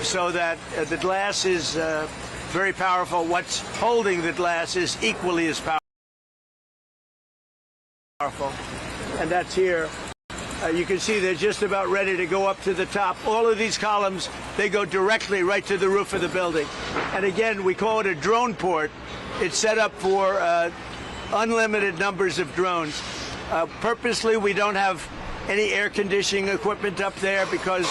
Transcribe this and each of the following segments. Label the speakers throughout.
Speaker 1: so that the glass is very powerful. What's holding the glass is equally as powerful. And that's here. You can see they're just about ready to go up to the top. All of these columns, they go directly right to the roof of the building. And again, we call it a drone port. It's set up for unlimited numbers of drones. Purposely, we don't have any air conditioning equipment up there because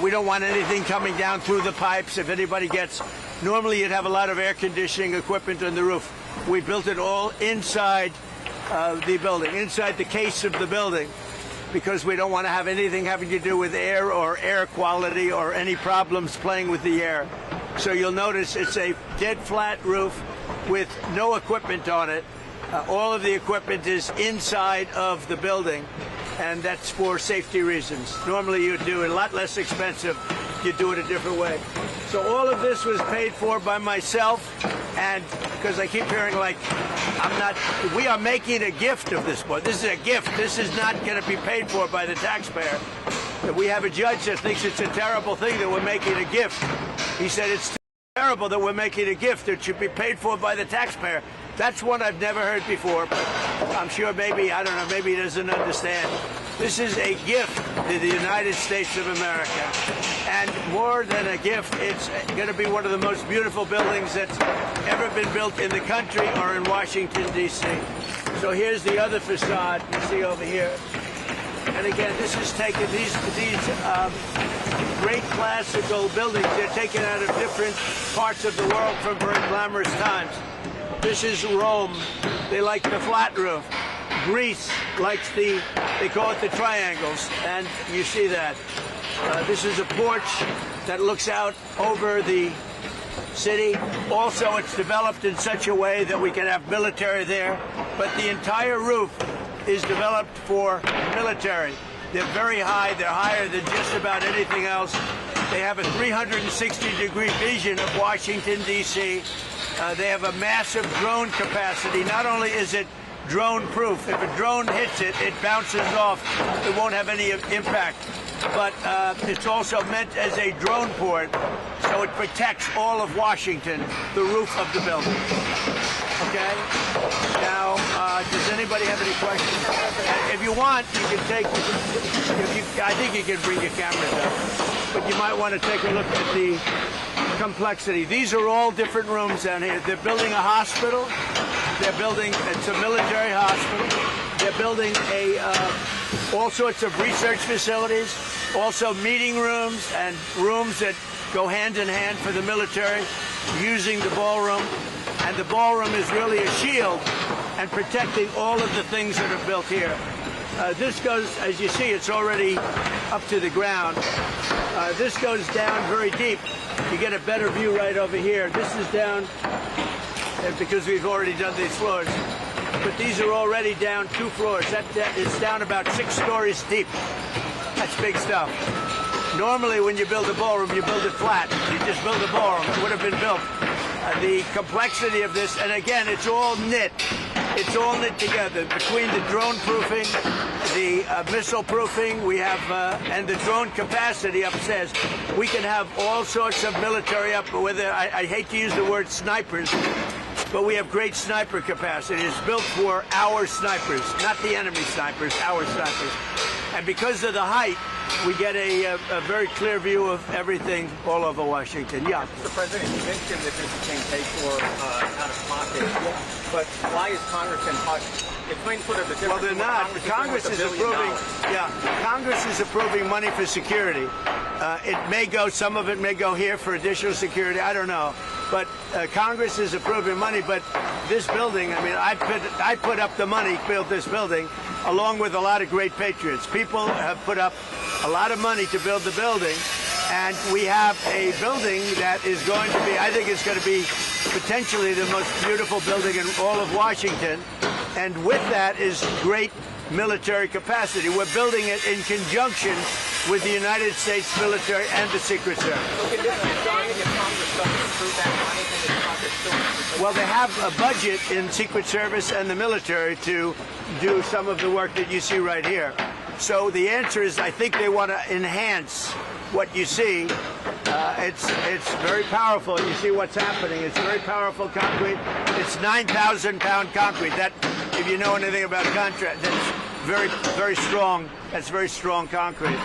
Speaker 1: we don't want anything coming down through the pipes. If anybody gets, normally you'd have a lot of air conditioning equipment on the roof. We built it all inside the building, inside the case of the building, because we don't want to have anything having to do with air or air quality or any problems playing with the air. So you'll notice it's a dead flat roof with no equipment on it. All of the equipment is inside of the building, and that's for safety reasons. Normally you'd do it a lot less expensive. You'd do it a different way. So all of this was paid for by myself, and because I keep hearing like, we are making a gift of this board. This is a gift. This is not going to be paid for by the taxpayer. We have a judge that thinks it's a terrible thing that we're making a gift. He said it's terrible that we're making a gift. It should be paid for by the taxpayer. That's one I've never heard before, but I'm sure maybe, I don't know, maybe he doesn't understand. This is a gift to the United States of America. And more than a gift, it's going to be one of the most beautiful buildings that's ever been built in the country or in Washington, D.C. So here's the other facade you see over here. And again, this is taken, these great classical buildings, they're taken out of different parts of the world from very glamorous times. This is Rome. They like the flat roof. Greece likes they call it the triangles, and you see that. This is a porch that looks out over the city. Also, it's developed in such a way that we can have military there, but the entire roof is developed for military. They're very high. They're higher than just about anything else. They have a 360-degree vision of Washington, D.C. They have a massive drone capacity. Not only is it drone-proof, if a drone hits it, it bounces off. It won't have any impact. But it's also meant as a drone port, so it protects all of Washington, the roof of the building. Okay? Now, does anybody have any questions? If you want, you can take, I think you can bring your cameras up, but you might want to take a look at the complexity. These are all different rooms down here. They're building a hospital. They're building, it's a military hospital. They're building all sorts of research facilities, also meeting rooms and rooms that go hand in hand for the military using the ballroom. And the ballroom is really a shield and protecting all of the things that are built here. This goes, as you see, it's already up to the ground. This goes down very deep. You get a better view right over here. This is down because we've already done these floors. But these are already down 2 floors. That is down about 6 stories deep. That's big stuff. Normally, when you build a ballroom, you build it flat. You just build a ballroom. It would have been built. The complexity of this, and again, it's all knit. It's all knit together between the drone proofing, the missile proofing, we have, and the drone capacity upstairs. We can have all sorts of military up, whether, I hate to use the word snipers, but we have great sniper capacity. It's built for our snipers, not the enemy snipers, our snipers. And because of the height, we get a very clear view of everything all over Washington. Yeah.
Speaker 2: Mr. President, you mentioned that this is being paid for out of pocket. Yeah. But why is Congress in pocket? Explain sort of the difference.
Speaker 1: Well, they're not. Congress is approving. Yeah, Congress is approving money for security. It may go. Some of it may go here for additional security. I don't know. But Congress is approving money. But this building, I mean, I put up the money, built this building, along with a lot of great patriots. People have put up a lot of money to build the building, and we have a building that is going to be, I think it's going to be potentially the most beautiful building in all of Washington, and with that is great military capacity. We're building it in conjunction with the United States military and the Secret Service. Well, they have a budget in Secret Service and the military to do some of the work that you see right here. So the answer is, I think they want to enhance what you see. It's very powerful. You see what's happening. It's very powerful concrete. It's 9,000-pound concrete. That, if you know anything about concrete, that's very strong. That's very strong concrete.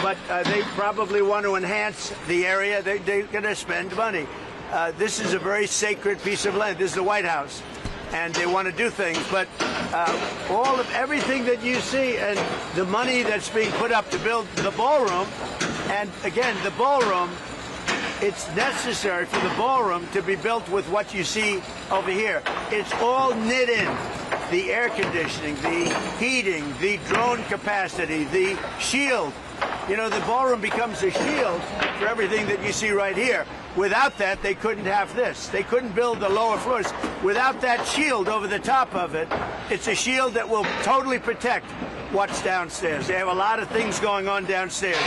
Speaker 1: But they probably want to enhance the area. They're going to spend money. This is a very sacred piece of land. This is the White House, and they want to do things. But everything that you see and the money that's being put up to build the ballroom, and again, the ballroom, it's necessary for the ballroom to be built with what you see over here. It's all knit in. The air conditioning, the heating, the drone capacity, the shield. You know, the ballroom becomes a shield for everything that you see right here. Without that, they couldn't have this. They couldn't build the lower floors. Without that shield over the top of it, it's a shield that will totally protect what's downstairs. They have a lot of things going on downstairs,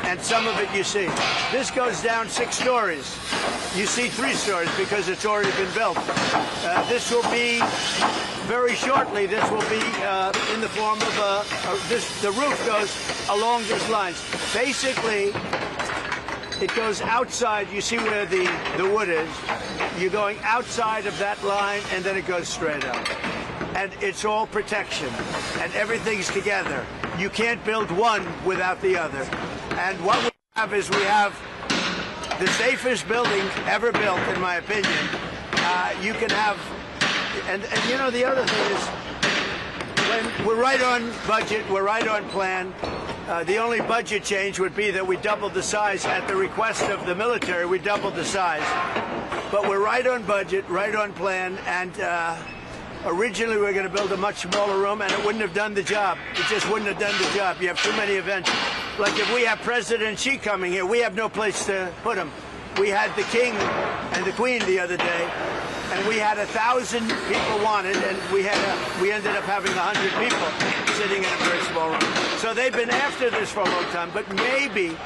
Speaker 1: and some of it you see. This goes down 6 stories. You see 3 stories because it's already been built. This will be, very shortly, this will be in the form of the roof goes along these lines. Basically, it goes outside. You see where the wood is. You're going outside of that line, and then it goes straight up. And it's all protection, and everything's together. You can't build one without the other. And what we have is we have the safest building ever built, in my opinion. You can have, and you know, the other thing is, when we're right on budget, we're right on plan. The only budget change would be that we doubled the size at the request of the military. We doubled the size, but we're right on budget, right on plan, and originally we were going to build a much smaller room, and it wouldn't have done the job. It just wouldn't have done the job. You have too many events. Like if we have President Xi coming here, we have no place to put him. We had the King and the Queen the other day, and we had 1,000 people wanted, and we ended up having 100 people sitting in a very small room. So they've been after this for a long time, but maybe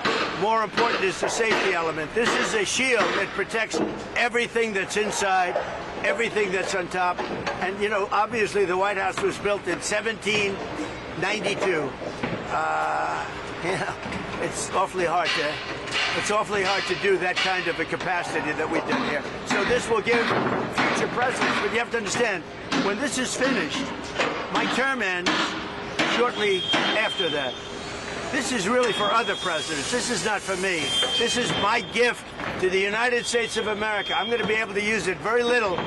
Speaker 1: more important is the safety element. This is a shield that protects everything that's inside, everything that's on top. And, you know, obviously the White House was built in 1792. It's awfully hard to do that kind of a capacity that we did here. So this will give future presidents, but you have to understand, when this is finished, my term ends shortly after that. This is really for other presidents. This is not for me. This is my gift to the United States of America. I'm going to be able to use it very little,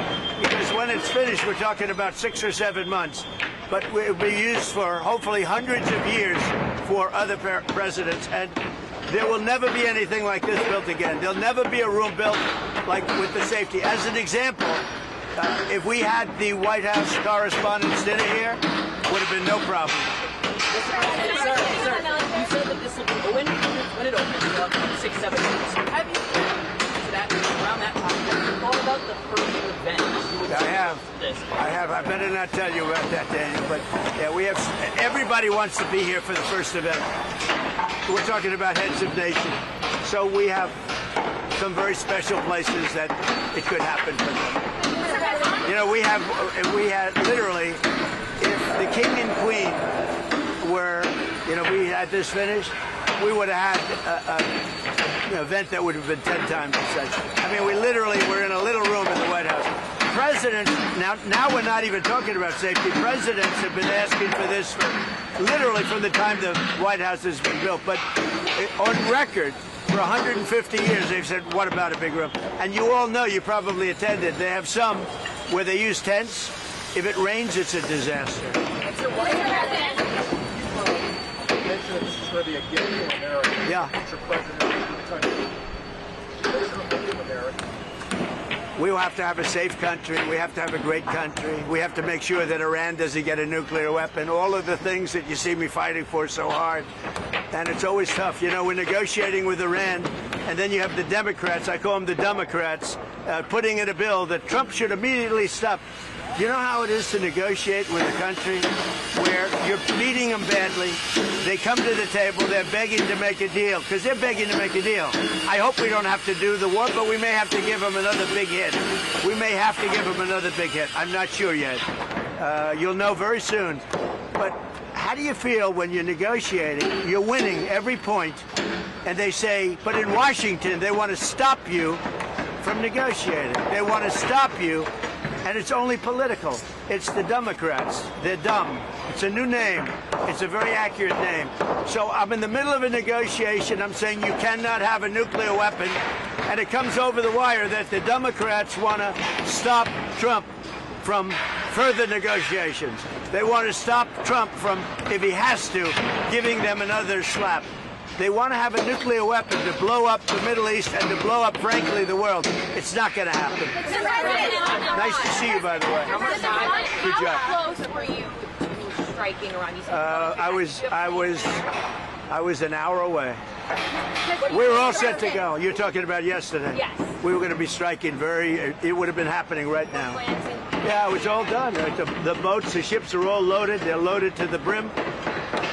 Speaker 1: because when it's finished, we're talking about 6 or 7 months. But it will be used for hopefully hundreds of years for other presidents. And there will never be anything like this built again. There'll never be a room built like with the safety. As an example, if we had the White House Correspondents' Dinner here, would have been no problem.
Speaker 3: Sir, you said that this will be when it opens up 6-7 months. Have you that around that time thought about the first event?
Speaker 1: I have. I better not tell you about that, Daniel. But yeah, we have. Everybody wants to be here for the first event. We're talking about heads of nation, so we have some very special places that it could happen for them. You know, we had literally, if the King and Queen were, you know, we had this finished, we would have had an event that would have been 10 times as such. I mean, we literally were in a little room in the White House. Presidents, now we're not even talking about safety. Presidents have been asking for this for literally from the time the White House has been built. But on record, for 150 years, they've said, what about a big room? And you all know, you probably attended, they have some where they use tents. If it rains, it's a disaster.
Speaker 4: This is going to be a gift to America.
Speaker 1: Yeah.
Speaker 4: Future president of the country. What do you think of America?
Speaker 1: We have to have a safe country. We have to have a great country. We have to make sure that Iran doesn't get a nuclear weapon. All of the things that you see me fighting for so hard. And it's always tough. You know, we're negotiating with Iran, and then you have the Democrats, I call them the Democrats, putting in a bill that Trump should immediately stop. You know how it is to negotiate with a country where you're beating them badly? They come to the table, they're begging to make a deal, because they're begging to make a deal. I hope we don't have to do the war, but we may have to give them another big hit. We may have to give them another big hit. I'm not sure yet. You'll know very soon. But how do you feel when you're negotiating? You're winning every point, And they say, but in Washington, they want to stop you from negotiating. They want to stop you, and it's only political. It's the Democrats. They're dumb. It's a new name. It's a very accurate name. So I'm in the middle of a negotiation. I'm saying you cannot have a nuclear weapon, and it comes over the wire that the Democrats want to stop Trump from further negotiations. They want to stop Trump from, if he has to, giving them another slap. They want to have a nuclear weapon to blow up the Middle East and to blow up, frankly, the world. It's not going to happen. Nice to see you, by the way. Good job.
Speaker 5: How close were you to striking around?
Speaker 1: I was an hour away. We were all set to go. You're talking about yesterday.
Speaker 5: Yes.
Speaker 1: We were going to be striking it would have been happening right now. Yeah, it was all done. The boats, the ships are all loaded. They're loaded to the brim.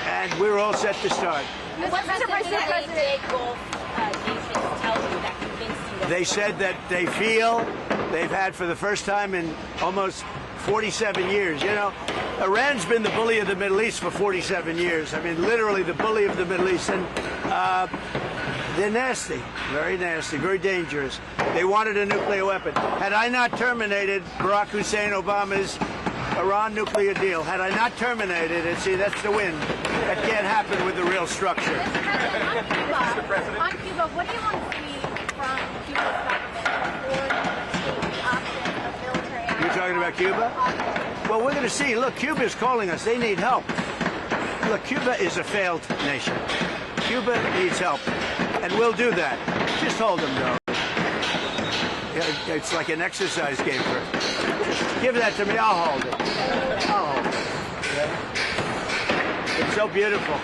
Speaker 1: And we were all set to start.
Speaker 5: Mr. President, did Gulf nations tell you that convinced you that?
Speaker 1: They said that they feel they've had for the first time in almost 47 years. You know, Iran's been the bully of the Middle East for 47 years. I mean, literally the bully of the Middle East. And they're nasty, very dangerous. They wanted a nuclear weapon. Had I not terminated Barack Hussein Obama's Iran nuclear deal, had I not terminated it, see, that's the win. That can't happen with the real structure.
Speaker 6: Mr. President, on Cuba, what do you want to see from Cuba's government before you take the option of military action?
Speaker 1: You're talking about Cuba? Well, we're going to see. Look, Cuba's calling us. They need help. Look, Cuba is a failed nation. Cuba needs help, and we'll do that. Just hold them, though. It's like an exercise game for it. Just give that to me. I'll hold it. I'll hold it. Yeah. It's so beautiful.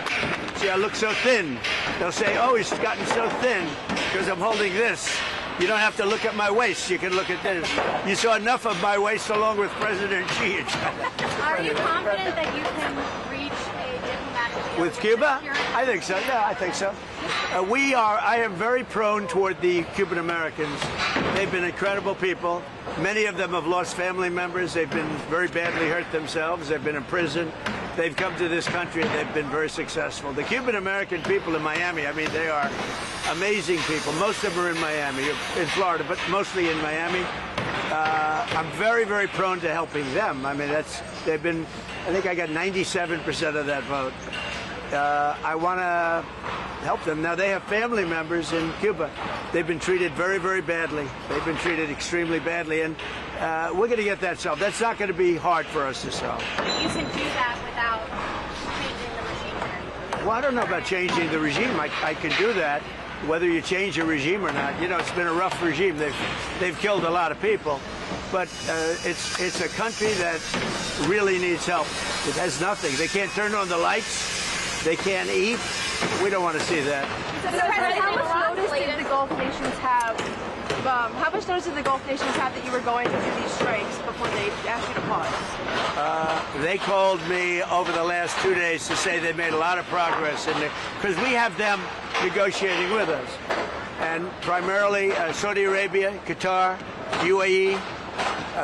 Speaker 1: See, I look so thin. They'll say, oh, he's gotten so thin because I'm holding this. You don't have to look at my waist. You can look at this. You saw enough of my waist along with President Xi.
Speaker 6: Are you confident that you can reach a diplomatic deal
Speaker 1: With Cuba? I think so. Yeah, I think so. I am very prone toward the Cuban Americans. They've been incredible people. Many of them have lost family members. They've been very badly hurt themselves. They've been in prison. They've come to this country and they've been very successful. The Cuban American people in Miami, I mean, they are amazing people. Most of them are in Miami, in Florida, but mostly in Miami. I'm very, very prone to helping them. I mean, I think I got 97% of that vote. I want to help them. Now, they have family members in Cuba. They've been treated very, very badly. They've been treated extremely badly, and we're going to get that solved. That's not going to be hard for us to solve.
Speaker 6: You can do that without changing the regime or anything.
Speaker 1: Well, I don't know about changing the regime. I can do that, whether you change the regime or not. You know, it's been a rough regime. They've killed a lot of people. But it's a country that really needs help. It has nothing. They can't turn on the lights. They can't eat. We don't want to see that.
Speaker 7: How much notice did the Gulf nations have? How much notice did the Gulf nations have that you were going to do these strikes before they asked you to pause?
Speaker 1: They called me over the last 2 days to say they made a lot of progress because we have them negotiating with us, and primarily Saudi Arabia, Qatar, UAE,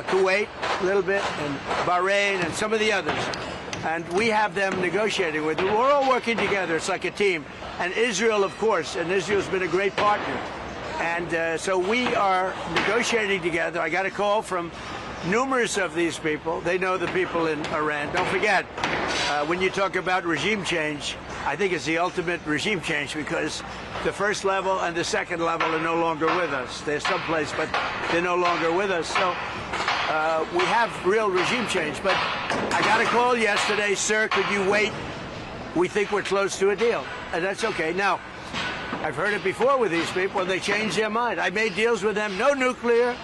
Speaker 1: Kuwait, a little bit, and Bahrain, and some of the others. And we have them negotiating with them. We're all working together. It's like a team. And Israel, of course, and Israel's been a great partner. And so we are negotiating together. I got a call from numerous of these people. They know the people in Iran. Don't forget, when you talk about regime change, I think it's the ultimate regime change because the first level and the second level are no longer with us. They're someplace, but they're no longer with us. So we have real regime change. But I got a call yesterday, sir, could you wait? We think we're close to a deal. And that's okay. Now, I've heard it before with these people, and they change their mind. I made deals with them, no nuclear.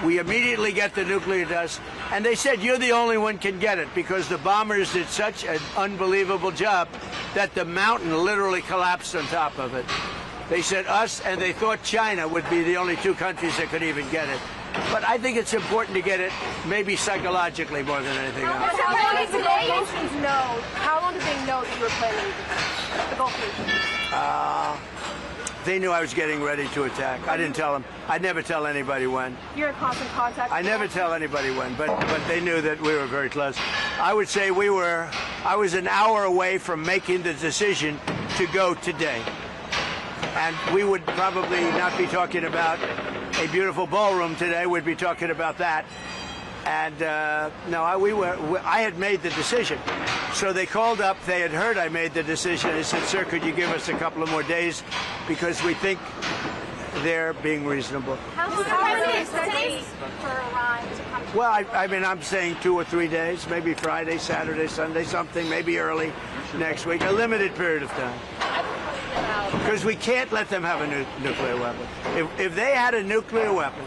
Speaker 1: We immediately get the nuclear dust. And they said, you're the only one can get it because the bombers did such an unbelievable job that the mountain literally collapsed on top of it. They said us, and they thought China would be the only two countries that could even get it. But I think it's important to get it, maybe psychologically more than anything else.
Speaker 7: How long did the Gulf nations know? How long did they know that you were planning the Gulf nations?
Speaker 1: They knew I was getting ready to attack. I didn't tell them. I'd never tell anybody when.
Speaker 7: You're in constant contact?
Speaker 1: I never tell anybody when, but they knew that we were very close. I would say I was an hour away from making the decision to go today. And we would probably not be talking about a beautiful ballroom today. We'd be talking about that. And no, I had made the decision. So they called up. They had heard I made the decision. They said, "Sir, could you give us a couple of more days because we think they're being reasonable."
Speaker 6: How many days for Iran to come to?
Speaker 1: Well, I mean, I'm saying 2 or 3 days, maybe Friday, Saturday, Sunday, something, maybe early next week, a limited period of time. Because we can't let them have a nuclear weapon. If they had a nuclear weapon,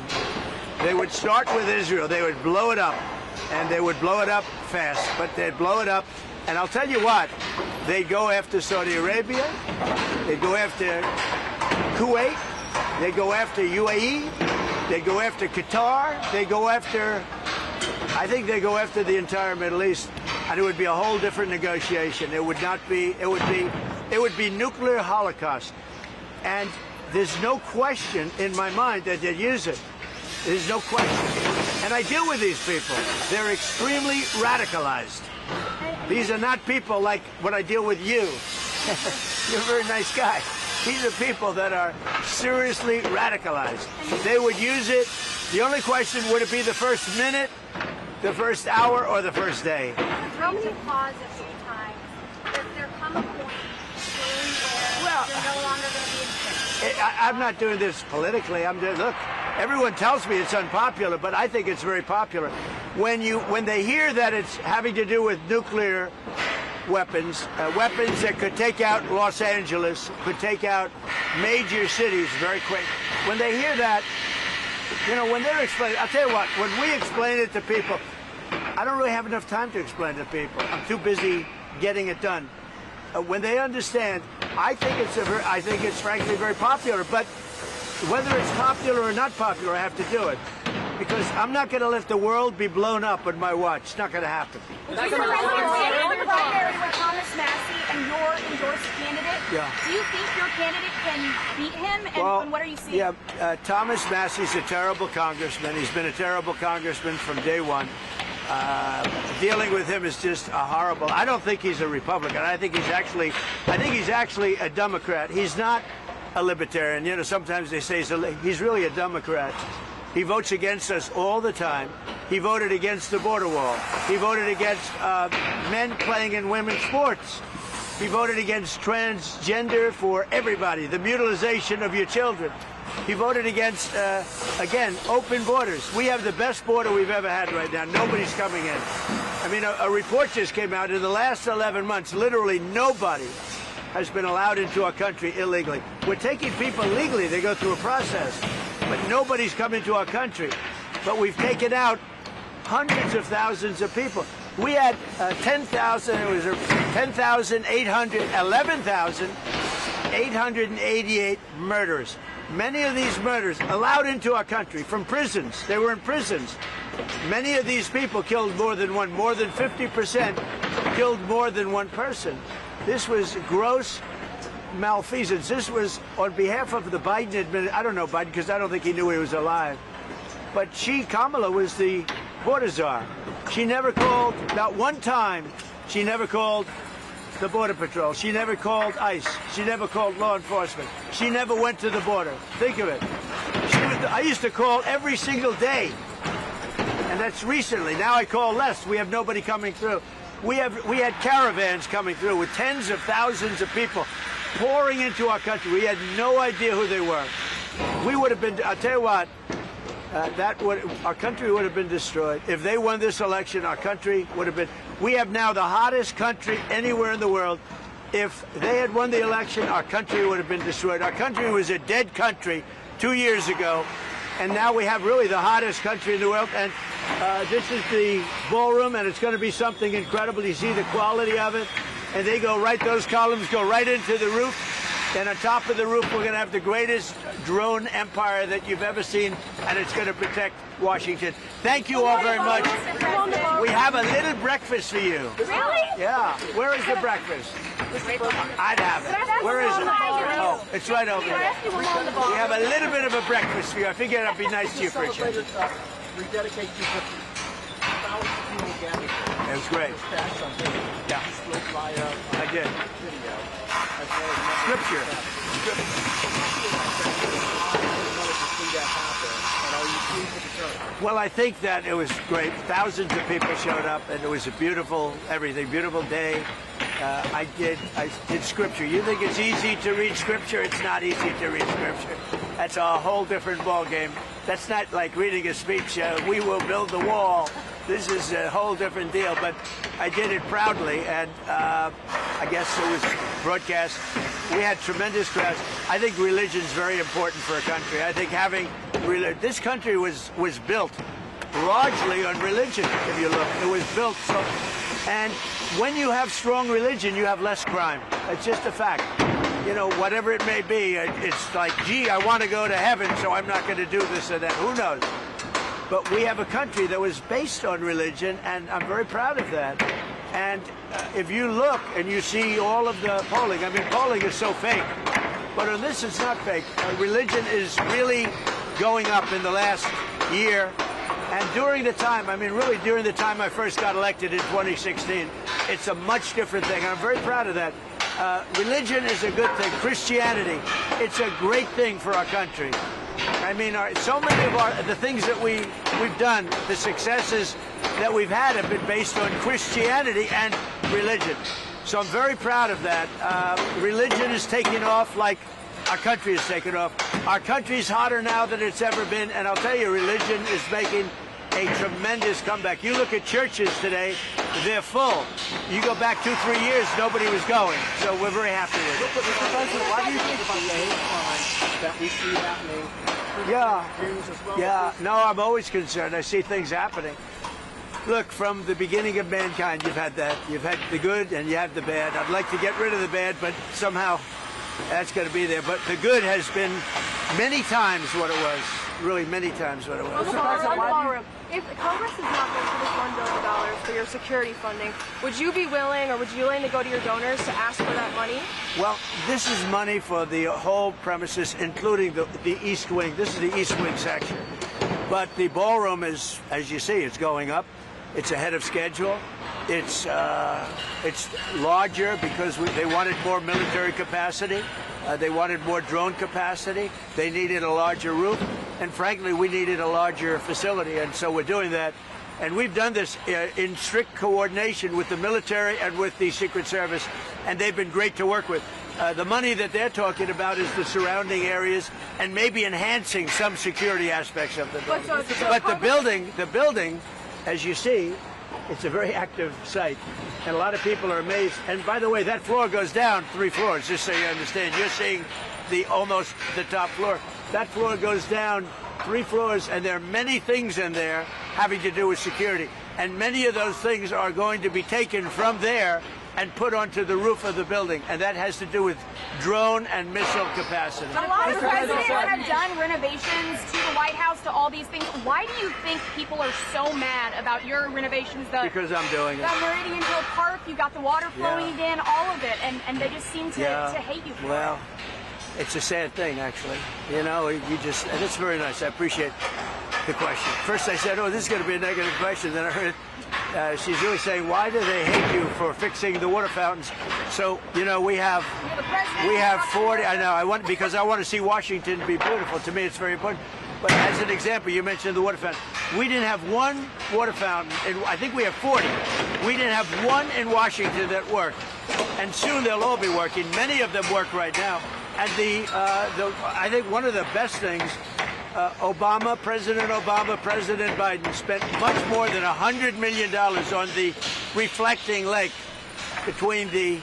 Speaker 1: they would start with Israel. They would blow it up, and they would blow it up fast. But they'd blow it up, and I'll tell you what, they'd go after Saudi Arabia, they'd go after Kuwait, they'd go after UAE, they'd go after Qatar, they'd go after, I think they go after the entire Middle East, and it would be a whole different negotiation. It would not be, it would be nuclear holocaust. And there's no question in my mind that they'd use it. There's no question. And I deal with these people. They're extremely radicalized. These are not people like when I deal with you. You're a very nice guy. These are people that are seriously radicalized. They would use it. The only question, would it be the first minute, the first hour, or the first day?
Speaker 6: How many pause a few times? Does there come a point where you're no longer going to be in charge?
Speaker 1: I'm not doing this politically. I'm doing, look, everyone tells me it's unpopular, but I think it's very popular. When they hear that it's having to do with nuclear weapons, weapons that could take out Los Angeles, could take out major cities very quick. When they hear that, you know, when they're explaining, I'll tell you what, when we explain it to people, I don't really have enough time to explain it to people. I'm too busy getting it done. When they understand, I think it's frankly very popular. But whether it's popular or not popular, I have to do it. Because I'm not going to let the world be blown up on my watch. It's not going to happen.
Speaker 6: You're in the primary with Thomas Massey and your endorsed candidate.
Speaker 1: Yeah.
Speaker 6: Do you think your candidate can beat him? And what are you seeing?
Speaker 1: Yeah, Thomas Massey's a terrible congressman. He's been a terrible congressman from day one. Dealing with him is just horrible. I don't think he's a Republican. I think he's actually a Democrat. He's not a libertarian. You know, sometimes they say he's really a Democrat. He votes against us all the time. He voted against the border wall. He voted against men playing in women's sports. He voted against transgender for everybody, the mutilization of your children. He voted against, again, open borders. We have the best border we've ever had right now. Nobody's coming in. I mean, a report just came out. In the last 11 months, literally nobody has been allowed into our country illegally. We're taking people legally. They go through a process. But nobody's come into our country. But we've taken out hundreds of thousands of people. We had 11,888 murders. Many of these murders allowed into our country from prisons. They were in prisons. Many of these people killed more than one. More than 50% killed more than one person. This was gross malfeasance. This was on behalf of the Biden administration. I don't know Biden because I don't think he knew he was alive. But Kamala, was the border czar. She never called, not one time, she never called the Border Patrol. She never called ICE. She never called law enforcement. She never went to the border. Think of it. I used to call every single day. And that's recently. Now I call less. We have nobody coming through. We had caravans coming through with tens of thousands of people pouring into our country. We had no idea who they were. We would have been, I'll tell you what, our country would have been destroyed. If they won this election, our country would have been, we have now the hottest country anywhere in the world. If they had won the election, our country would have been destroyed. Our country was a dead country 2 years ago, and now we have really the hottest country in the world. And this is the ballroom, and it's going to be something incredible. You see the quality of it, and they go right, those columns go right into the roof. And on top of the roof, we're going to have the greatest drone empire that you've ever seen, and it's going to protect Washington. Thank you all very much. We have a little breakfast for you.
Speaker 6: Really?
Speaker 1: Yeah. Where is the breakfast? I'd have it. Where is it? Oh, it's right over there. We have a little bit of a breakfast for you. I figured I'd be nice to you for a change.
Speaker 4: Rededicate you to 1,000 people gathered.
Speaker 1: It was great.
Speaker 4: Crash on video.
Speaker 1: Yeah.
Speaker 4: You spoke via
Speaker 1: I did.
Speaker 4: video. As well as
Speaker 1: Scripture. Well, I think that it was great. Thousands of people showed up, and it was a beautiful beautiful day. I did Scripture. You think it's easy to read Scripture? It's not easy to read Scripture. That's a whole different ball game. That's not like reading a speech. We will build the wall. This is a whole different deal. But I did it proudly, and I guess it was broadcast. We had tremendous crowds. I think religion is very important for a country. I think this country was built largely on religion. If you look, it was built so. And when you have strong religion, you have less crime. It's just a fact. You know, whatever it may be, it's like, gee, I want to go to heaven, so I'm not going to do this or that. Who knows? But we have a country that was based on religion, and I'm very proud of that. And if you look and you see all of the polling, I mean, polling is so fake. But on this, it's not fake. Religion is really going up in the last year. And during the time, I mean, really during the time I first got elected in 2016, it's a much different thing. I'm very proud of that. Religion is a good thing. Christianity, it's a great thing for our country. I mean, so many of the things that we've done, the successes that we've had have been based on Christianity and religion. So I'm very proud of that. Religion is taking off like our country is taking off. Our country's hotter now than it's ever been, and I'll tell you, religion is making a tremendous comeback. You look at churches today, they're full. You go back 2-3 years, nobody was going. So we're very happy with it.
Speaker 4: Mr. President, why do you think about the hate crime that we see happening?
Speaker 1: Yeah, no, I'm always concerned. I see things happening. Look, from the beginning of mankind, you've had that. You've had the good and you have the bad. I'd like to get rid of the bad, but somehow that's going to be there. But the good has been many times what it was. Really many times what it was.
Speaker 7: On the ballroom, if Congress is not going to this $1 billion for your security funding, would you be willing, or would you be willing to go to your donors to ask for that money?
Speaker 1: Well, this is money for the whole premises, including the East Wing. This is the East Wing section. But the ballroom is, as you see, it's going up. It's ahead of schedule. It's larger because they wanted more military capacity. They wanted more drone capacity. They needed a larger roof. And frankly, we needed a larger facility. And so we're doing that. And we've done this in strict coordination with the military and with the Secret Service. And they've been great to work with. The money that they're talking about is the surrounding areas and maybe enhancing some security aspects of the building. But the building, as you see, it's a very active site, and a lot of people are amazed. And by the way, that floor goes down 3 floors, just so you understand. You're seeing almost the top floor. That floor goes down 3 floors, and there are many things in there having to do with security. And many of those things are going to be taken from there and put onto the roof of the building, and that has to do with drone and missile capacity.
Speaker 8: A lot of presidents have done renovations to the White House, to all these things. Why do you think people are so mad about your renovations?
Speaker 1: Because I'm doing it.
Speaker 8: The Meridian Hill Park, you got the water flowing again, all of it, and they just seem to hate you for it.
Speaker 1: Well, it's a sad thing, actually. You know, and it's very nice. I appreciate the question. First I said, oh, this is going to be a negative question. Then I heard she's really saying, why do they hate you for fixing the water fountains? So, you know, we have 40. I know. Because I want to see Washington be beautiful. To me, it's very important. But as an example, you mentioned the water fountain. We didn't have one water fountain. I think we have 40. We didn't have one in Washington that worked. And soon they'll all be working. Many of them work right now. And I think one of the best things, President Obama, President Biden spent much more than $100 million on the reflecting lake between the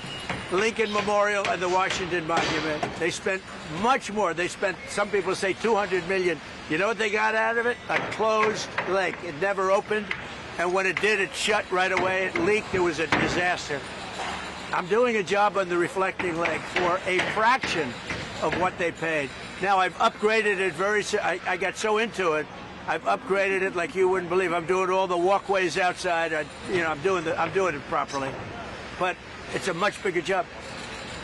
Speaker 1: Lincoln Memorial and the Washington Monument. They spent much more. They spent, some people say, $200 million. You know what they got out of it? A closed lake. It never opened, and when it did, it shut right away. It leaked. It was a disaster. I'm doing a job on the reflecting lake for a fraction of what they paid. Now, I've upgraded it I got so into it, I've upgraded it like you wouldn't believe. I'm doing all the walkways outside. I'm doing it properly. But it's a much bigger job.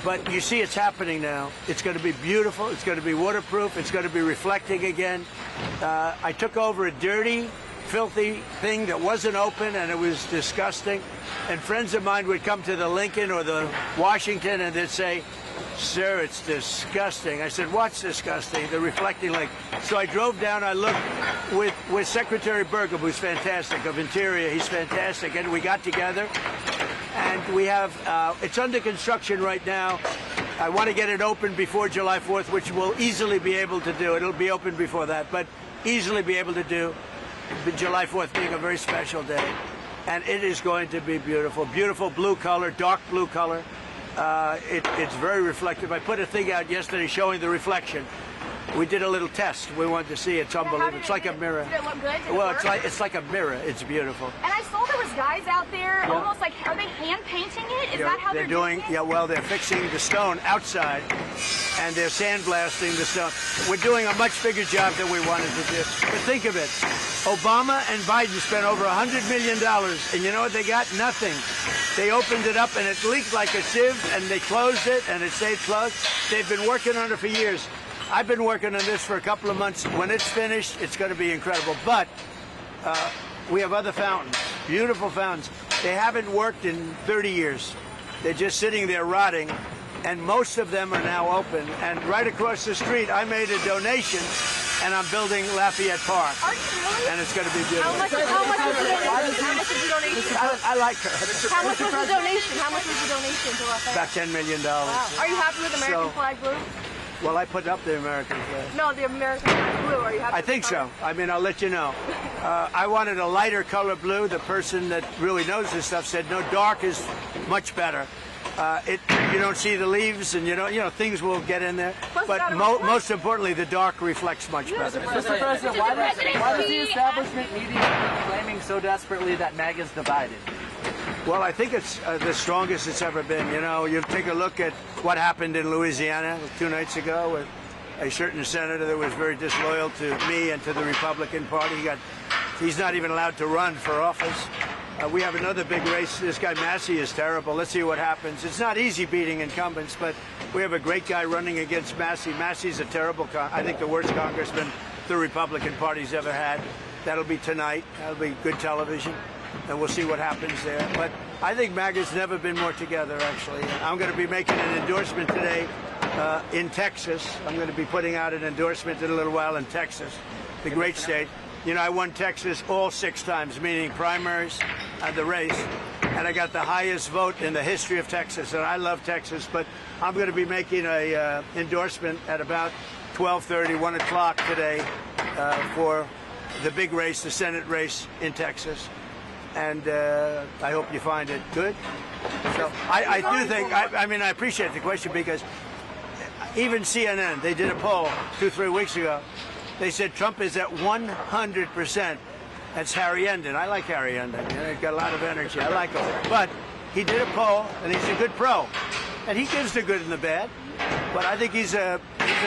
Speaker 1: But you see it's happening now. It's going to be beautiful. It's going to be waterproof. It's going to be reflecting again. I took over a dirty filthy thing that wasn't open, and it was disgusting. And friends of mine would come to the Lincoln or the Washington, and they'd say, "Sir, it's disgusting." I said, "What's disgusting?" The reflecting lake. So I drove down. I looked with Secretary Burgum, who's fantastic, of Interior. He's fantastic, and we got together. And we have, it's under construction right now. I want to get it open before July 4th, which we'll easily be able to do. It'll be open before that, but easily be able to do. July 4th being a very special day. And it is going to be beautiful. Beautiful blue color, dark blue color. It's very reflective. I put a thing out yesterday showing the reflection. We did a little test. We wanted to see. It's unbelievable. It's like a mirror.
Speaker 8: Did it look good? Did it
Speaker 1: Well,
Speaker 8: work?
Speaker 1: it's like a mirror. It's beautiful.
Speaker 8: And I saw there was guys out there, almost like, are they hand painting it? Is that how they're doing it?
Speaker 1: Yeah, well, they're fixing the stone outside, and they're sandblasting the stone. We're doing a much bigger job than we wanted to do. But think of it. Obama and Biden spent over $100 million, and you know what they got? Nothing. They opened it up, and it leaked like a sieve, and they closed it, and it stayed closed. They've been working on it for years. I've been working on this for a couple of months. When it's finished, it's going to be incredible. But we have other fountains, beautiful fountains. They haven't worked in 30 years. They're just sitting there rotting, and most of them are now open. And right across the street, I made a donation, and I'm building Lafayette Park.
Speaker 8: Are you really?
Speaker 1: And it's going to be beautiful.
Speaker 7: How much was the donation?
Speaker 1: I like her.
Speaker 7: How much was the donation? How much was the donation to Lafayette?
Speaker 1: About $10 million.
Speaker 7: Are you happy with American
Speaker 1: So-
Speaker 7: flag blue?
Speaker 1: Well, I put up the American flag.
Speaker 7: No, the American flag blue. Are you happy?
Speaker 1: I think so. I mean, I'll let you know. I wanted a lighter color blue. The person that really knows this stuff said, no, dark is much better. You don't see the leaves, and you know, things will get in there.
Speaker 7: Plus,
Speaker 1: But
Speaker 7: gotta
Speaker 1: most importantly, the dark reflects much better.
Speaker 3: Mr. President, why does the establishment media keep claiming so desperately that MAGA's divided?
Speaker 1: Well, I think it's the strongest it's ever been. You know, you take a look at what happened in Louisiana 2 nights ago with a certain senator that was very disloyal to me and to the Republican Party. He's not even allowed to run for office. We have another big race. This guy Massey is terrible. Let's see what happens. It's not easy beating incumbents, but we have a great guy running against Massey. Massey's a terrible, I think the worst congressman the Republican Party's ever had. That'll be tonight. That'll be good television. And we'll see what happens there. But I think MAGA's never been more together, actually. I'm going to be making an endorsement today in Texas. I'm going to be putting out an endorsement in a little while in Texas, the great state. You know, I won Texas all 6 times, meaning primaries and the race. And I got the highest vote in the history of Texas. And I love Texas. But I'm going to be making a endorsement at about 12:30, 1 o'clock today for the big race, the Senate race in Texas. And I hope you find it good. So I do think, I mean, I appreciate the question, because even CNN, they did a poll 2-3 weeks ago. They said Trump is at 100%. That's Harry Endon. I like Harry Endon. You know, he's got a lot of energy. I like him. But he did a poll, and he's a good pro. And he gives the good and the bad. But I think he's an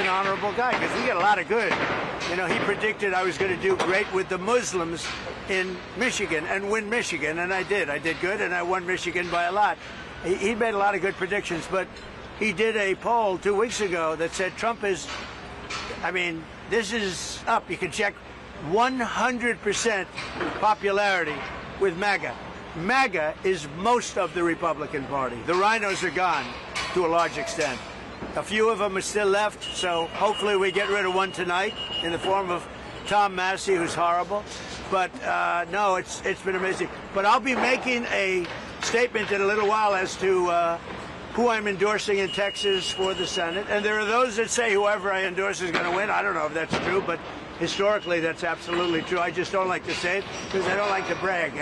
Speaker 1: honorable guy, because we get a lot of good. You know, he predicted I was going to do great with the Muslims in Michigan and win Michigan, and I did. I did good, and I won Michigan by a lot. He made a lot of good predictions, but he did a poll 2 weeks ago that said Trump is, I mean, this is up. You can check 100% popularity with MAGA. MAGA is most of the Republican Party. The rhinos are gone to a large extent. A few of them are still left, so hopefully we get rid of one tonight in the form of Tom Massey, who's horrible. But no, it's been amazing. But I'll be making a statement in a little while as to who I'm endorsing in Texas for the Senate. And there are those that say whoever I endorse is going to win. I don't know if that's true, but historically that's absolutely true. I just don't like to say it because I don't like to brag.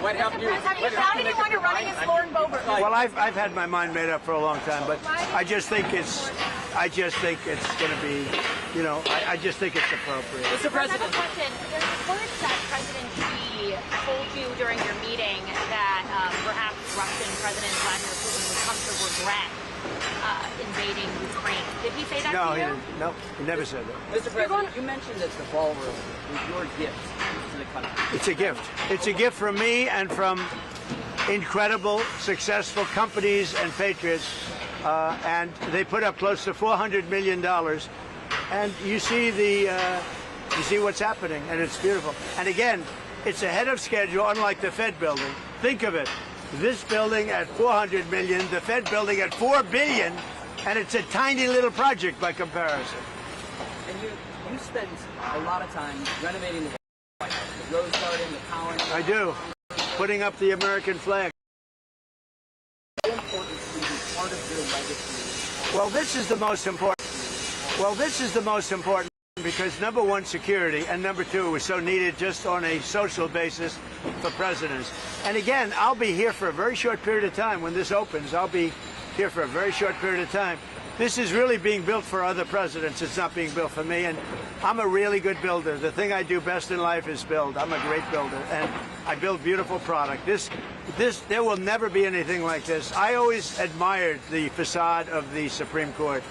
Speaker 2: What helped you?
Speaker 8: Have you found anyone you're running as Lauren Boebert?
Speaker 1: Well, I've had my mind made up for a long time, but I just think it's going to be, you know, I just think it's appropriate.
Speaker 3: Mr.
Speaker 5: I have
Speaker 3: President,
Speaker 5: a question. There's reports that President Xi told you during your meeting that perhaps Russian President Vladimir Putin would come to regret invading Ukraine. Did he say that
Speaker 1: No,
Speaker 5: to
Speaker 1: he
Speaker 5: you?
Speaker 1: didn't. No, he never said that.
Speaker 3: Mr. President, you mentioned that the ballroom was your gift to the country.
Speaker 1: It's a gift. It's a gift from me and from incredible, successful companies and patriots. And they put up close to $400 million. And you see the You see what's happening, and it's beautiful. And again, it's ahead of schedule, unlike the Fed building. Think of it. This building at $400 million, the Fed building at $4 billion, and it's a tiny little project by comparison.
Speaker 3: And you spend a lot of time renovating the White House, the Rose Garden, the colony.
Speaker 1: I do. Putting up the American flag.
Speaker 3: How important is to be part of your legacy?
Speaker 1: Well, this is the most important. Well, this is the most important because number one, security, and number two, it was so needed just on a social basis for presidents. And again, I'll be here for a very short period of time. When this opens, I'll be here for a very short period of time. This is really being built for other presidents. It's not being built for me. And I'm a really good builder. The thing I do best in life is build. I'm a great builder. And I build beautiful product. There will never be anything like this. I always admired the facade of the Supreme Court.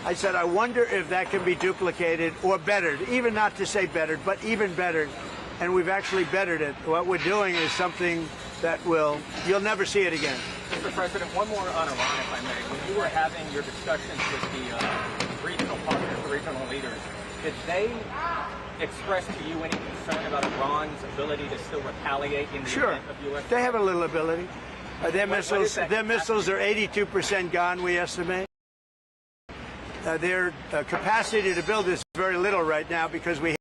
Speaker 1: I said, I wonder if that can be duplicated or bettered, even not to say bettered, but even bettered. And we've actually bettered it. What we're doing is something that you'll never see it again.
Speaker 2: Mr. President, one more on Iran, if I may. When you were having your discussions with the regional partners, the regional leaders, did they express to you any concern about Iran's ability to still retaliate in the event of U.S.?
Speaker 1: They have a little ability. Their missiles are 82% gone, we estimate. Their capacity to build is very little right now because we have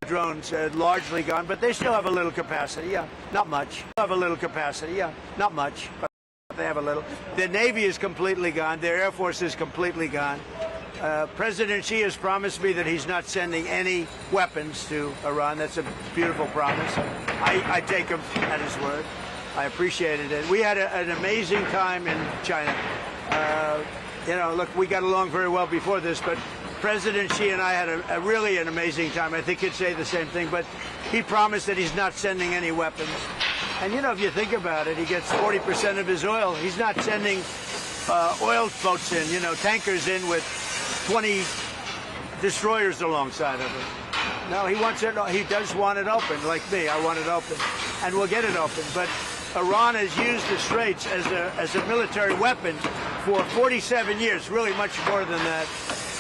Speaker 1: drones largely gone, but they still have a little capacity, yeah, not much. Have a little capacity, yeah, not much, but they have a little. Their Navy is completely gone. Their Air Force is completely gone. President Xi has promised me that he's not sending any weapons to Iran. That's a beautiful promise. I take him at his word. I appreciated it. We had an amazing time in China. Look, we got along very well before this, but President Xi and I had really an amazing time. I think he'd say the same thing, but he promised that he's not sending any weapons. And, if you think about it, he gets 40% of his oil. He's not sending oil boats in, tankers in with 20 destroyers alongside of it. No, he wants it. He does want it open, like me. I want it open, and we'll get it open. But Iran has used the Straits as a military weapon for 47 years, really much more than that.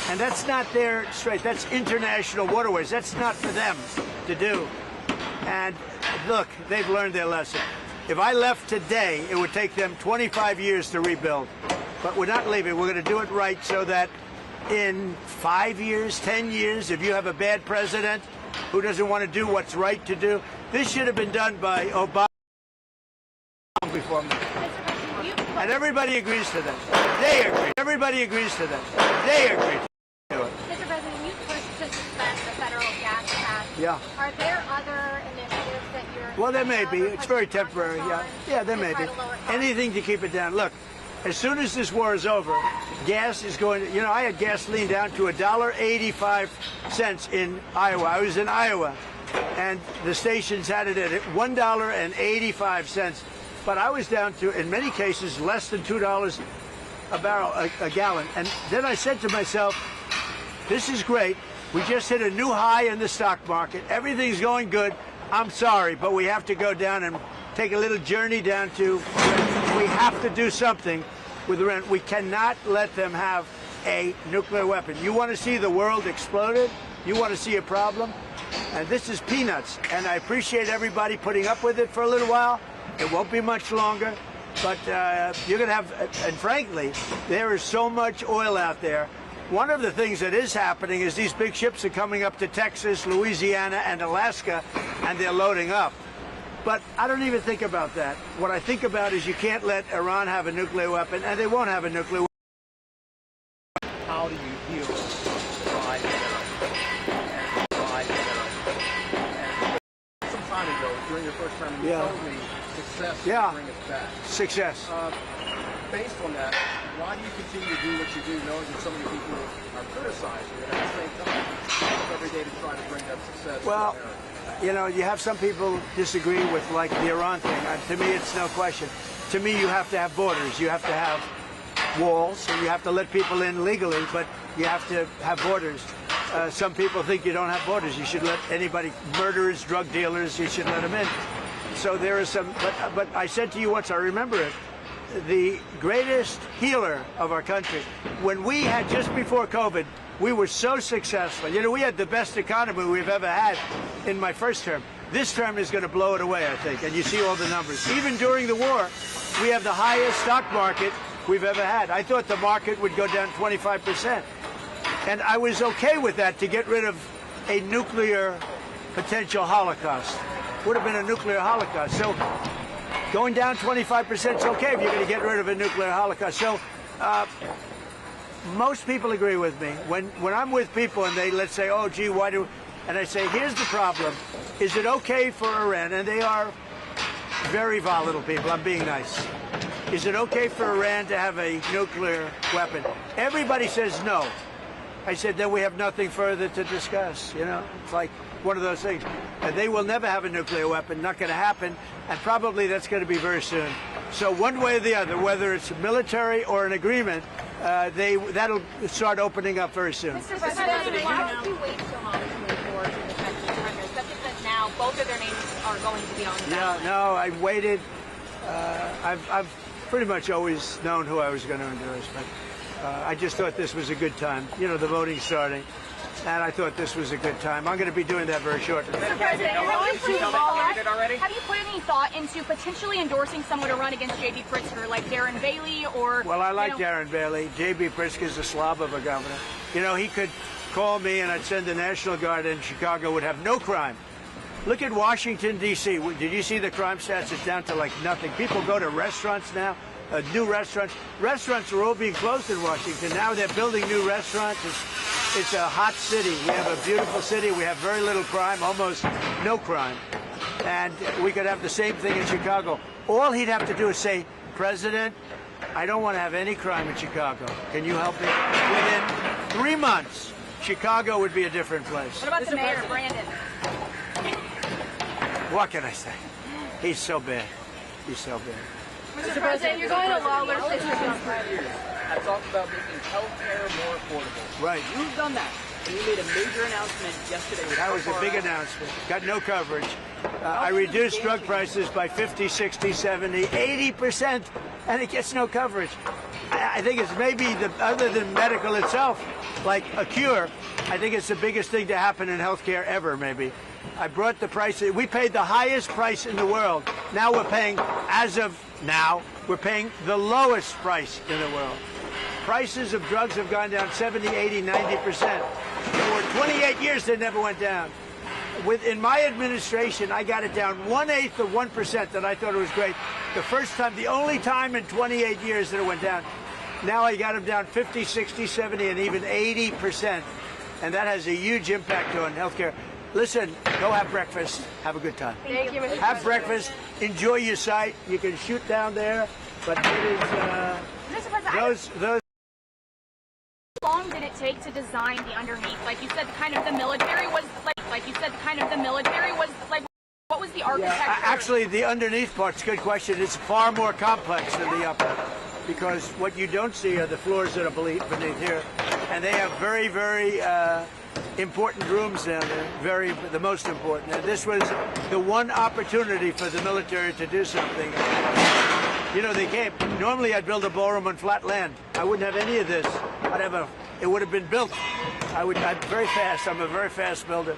Speaker 1: And that's not their strait. That's international waterways. That's not for them to do. And look, they've learned their lesson. If I left today, it would take them 25 years to rebuild. But we're not leaving. We're going to do it right so that in 5 years, 10 years, if you have a bad president who doesn't want to do what's right to do, this should have been done by Obama before me. And everybody agrees to that. They agree. Everybody agrees to that. They agree to it.
Speaker 6: Mr. President, you pushed to suspend the federal gas tax.
Speaker 1: Yeah.
Speaker 6: Are there other initiatives that you're...
Speaker 1: Well, there may be. It's very temporary. Yeah, there may be. Anything to keep it down. Look, as soon as this war is over, gas is going to... I had gasoline down to $1.85 in Iowa. I was in Iowa, and the stations had it at $1.85. But I was down to, in many cases, less than $2 a barrel, a gallon. And then I said to myself, this is great. We just hit a new high in the stock market. Everything's going good. I'm sorry, but we have to go down and take a little journey down to, we have to do something with Iran. We cannot let them have a nuclear weapon. You want to see the world exploded? You want to see a problem? And this is peanuts. And I appreciate everybody putting up with it for a little while. It won't be much longer, but you're going to have, and frankly, there is so much oil out there. One of the things that is happening is these big ships are coming up to Texas, Louisiana, and Alaska, and they're loading up. But I don't even think about that. What I think about is you can't let Iran have a nuclear weapon, and they won't have a nuclear weapon.
Speaker 2: How do you deal with pride and
Speaker 4: some time ago, during your first term, you told me success will bring us back.
Speaker 1: Success.
Speaker 4: Based on that, why do you continue to do what you do, knowing that so many people are criticizing it, and at the same time, every day to try to bring that success to America?
Speaker 1: You have some people disagree with, like, the Iran thing. To me, it's no question. To me, you have to have borders. You have to have walls, and you have to let people in legally, but you have to have borders. Some people think you don't have borders. You should let anybody, murderers, drug dealers, you should let them in. So there is some, but I said to you once, I remember it, the greatest healer of our country, when we had, just before COVID, We were so successful. You know, we had the best economy we've ever had in my first term. This term is going to blow it away, I think, and you see all the numbers. Even during the war, we have the highest stock market we've ever had. I thought the market would go down 25%. And I was okay with that to get rid of a nuclear potential holocaust. Would have been a nuclear holocaust. So going down 25% is okay if you're going to get rid of a nuclear holocaust. So most people agree with me. When I'm with people and they, let's say, oh, gee, why do... And I say, here's the problem. Is it okay for Iran? And they are very volatile people. I'm being nice. Is it okay for Iran to have a nuclear weapon? Everybody says no. I said, then we have nothing further to discuss. You know, it's like one of those things. They will never have a nuclear weapon. Not going to happen. And probably that's going to be very soon. So one way or the other, whether it's military or an agreement, that'll start opening up very soon.
Speaker 5: Mr. President, why did you wait so long to move forward in the defense of China? Especially since now both of their names are going to be on the ballot.
Speaker 1: Yeah, no, I waited. I've pretty much always known who I was going to endorse, but I just thought this was a good time. You know, the voting's starting, and I thought this was a good time. I'm going to be doing that very shortly.
Speaker 8: Mr. President, have you put any thought into potentially endorsing someone to run against J.B. Pritzker, like Darren Bailey or...
Speaker 1: Well, I like Darren Bailey. J.B. Pritzker's a slob of a governor. You know, he could call me and I'd send the National Guard in Chicago, would have no crime. Look at Washington, D.C. Did you see the crime stats? It's down to like nothing. People go to restaurants now, new restaurants. Restaurants are all being closed in Washington. Now they're building new restaurants. It's a hot city. We have a beautiful city. We have very little crime, almost no crime. And we could have the same thing in Chicago. All he'd have to do is say, President, I don't want to have any crime in Chicago. Can you help me? Within 3 months, Chicago would be a different place.
Speaker 8: What about the mayor, Brandon?
Speaker 1: What can I say? He's so bad. He's so bad.
Speaker 7: Mr. President, you're going to lawless districts.
Speaker 3: I've talked about making health care more affordable.
Speaker 1: Right.
Speaker 3: You've done that. And you made a major announcement yesterday.
Speaker 1: That was a big announcement. Got no coverage. I reduced drug prices by 50, 60, 70, 80%, and it gets no coverage. I think it's maybe, other than medical itself, like a cure, I think it's the biggest thing to happen in healthcare ever, maybe. I brought the price. We paid the highest price in the world. Now we're paying, as of now, we're paying the lowest price in the world. Prices of drugs have gone down 70, 80, 90%. For 28 years, they never went down. In my administration, I got it down 1/8 of 1%, and I thought it was great. The first time, the only time in 28 years that it went down. Now I got them down 50, 60, 70, and even 80%. And that has a huge impact on healthcare. Listen, go have breakfast. Have a good time.
Speaker 7: Thank you, Mr.
Speaker 1: Have breakfast. Enjoy your sight. You can shoot down there, but it is
Speaker 8: Mr. President,
Speaker 1: those.
Speaker 8: how long did it take to design the underneath? Like you said, kind of the military was like you said, kind of the military was like. What was the architecture?
Speaker 1: Actually, the underneath part's a good question. It's far more complex than the upper, because what you don't see are the floors that are beneath here, and they have very, very important rooms down there. The most important. And this was the one opportunity for the military to do something. You know, they came. Normally, I'd build a ballroom on flat land. I wouldn't have any of this. It would have been built. I'm very fast. I'm a very fast builder.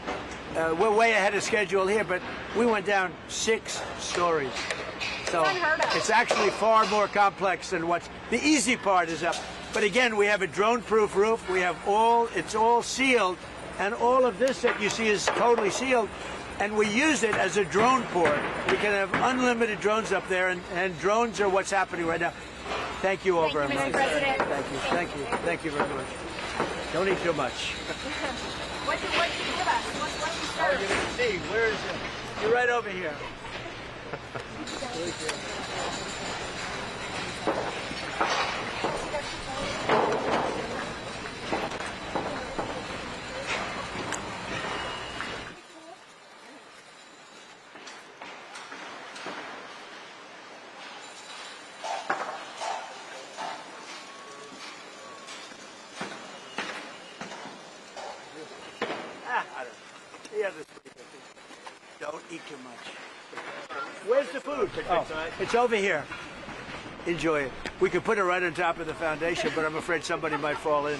Speaker 1: We're way ahead of schedule here, but we went down 6 stories. So it's actually far more complex than the easy part is up. But again, we have a drone-proof roof. We have it's all sealed, and all of this that you see is totally sealed. And we use it as a drone port. We can have unlimited drones up there, and drones are what's happening right now. Thank you all very much.
Speaker 8: Mr. President.
Speaker 1: Thank you. Thank you very much. Don't eat too much.
Speaker 8: What did you give us? What did you serve?
Speaker 1: You're going to see. Where is it? You're right over here. Don't eat too much. Where's the food? Oh, it's over here. Enjoy it. We could put it right on top of the foundation, but I'm afraid somebody might fall in.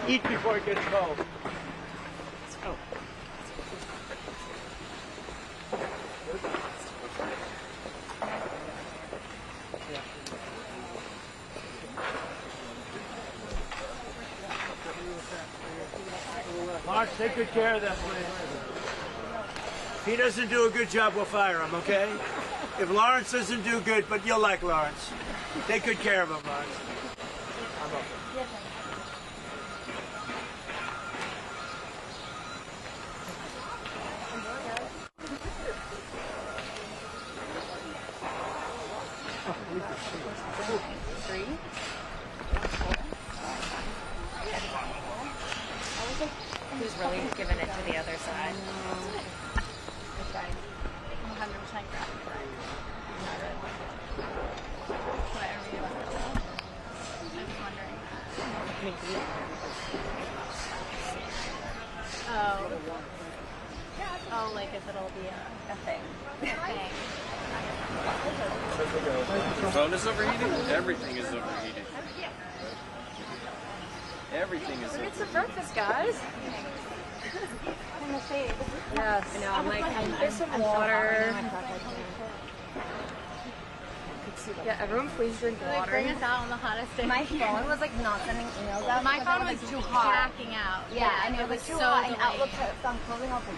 Speaker 1: Eat before it gets cold. Lars, take good care of that place. If he doesn't do a good job, we'll fire him, okay? If Lawrence doesn't do good, but you'll like Lawrence. Take good care of him, Lawrence.
Speaker 5: Who's really giving it to the other side?
Speaker 6: Okay. 100% graphic right. Whatever you want. I was wondering that. Oh, like if it'll be a thing.
Speaker 9: Phone is overheating? Everything is overheating. Everything is overheating.
Speaker 7: It's a breakfast, guys. Yes. I know. I'm like, there's some water. Yeah, everyone please drink water.
Speaker 6: Bring us out on the hottest day.
Speaker 10: My phone was like not sending emails out.
Speaker 6: My phone
Speaker 10: because
Speaker 6: was
Speaker 10: too hot.
Speaker 6: jacking out.
Speaker 10: Yeah, and it was too
Speaker 6: so
Speaker 10: hot, and
Speaker 6: delayed.
Speaker 10: Outlook kept on closing off.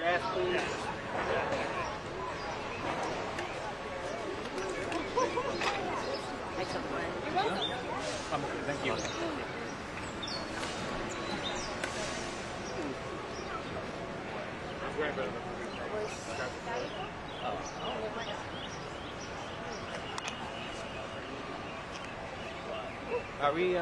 Speaker 2: Yes, please.
Speaker 5: I took one.
Speaker 2: Thank you. Are we,